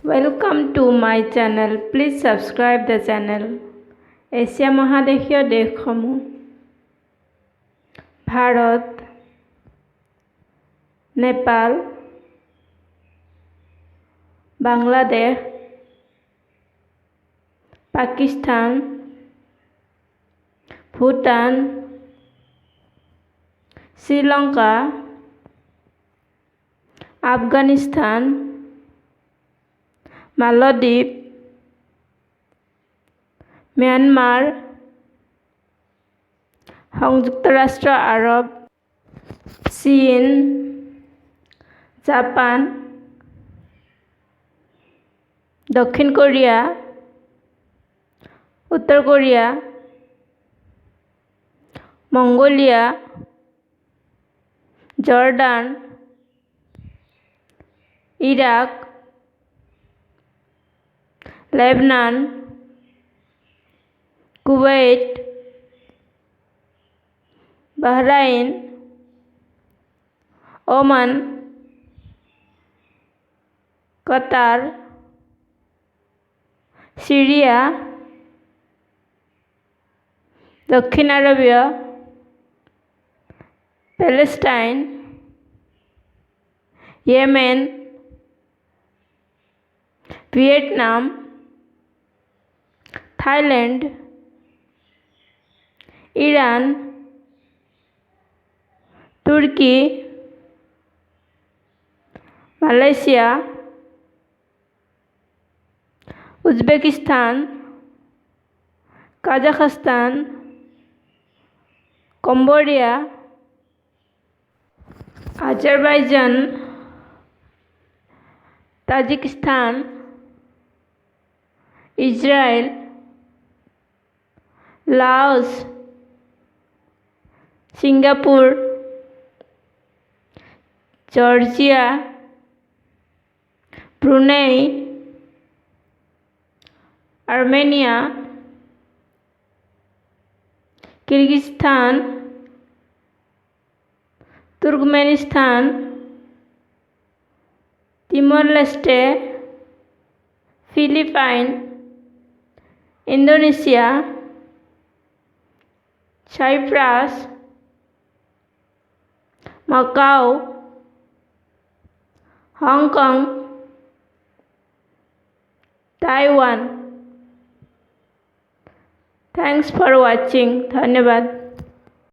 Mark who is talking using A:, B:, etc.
A: Welcome to my channel. Please subscribe the channel. Asia মহাদেশীয় দেশসমূহ ভাৰত, নেপাল, বাংলাদেশ, পাকিস্তান, ভূটান, শ্ৰীলংকা, আফগানিস্তান, মালদ্বীপ, ম্যানমাৰ, সংযুক্ত ৰাষ্ট্ৰ আৰব, চীন, জাপান, দক্ষিণ কোৰিয়া, উত্তৰ Korea, Mongolia, Jordan, Iraq, Lebanon, Kuwait, Bahrain, Oman, Qatar, Syria, দক্ষিণ আৰৱীয়, Palestine, Yemen, Vietnam, Thailand, Iran, তুর্কি, Malaysia, Uzbekistan, Kazakhstan, Cambodia, Azerbaijan, Tajikistan, Israel, Laos, Singapore, Georgia, Brunei, Armenia, Kyrgyzstan, Turkmenistan, Timor Leste, Philippine, Indonesia, Cyprus, Macau, Hong Kong, Taiwan. Thanks for watching. ধন্যবাদ।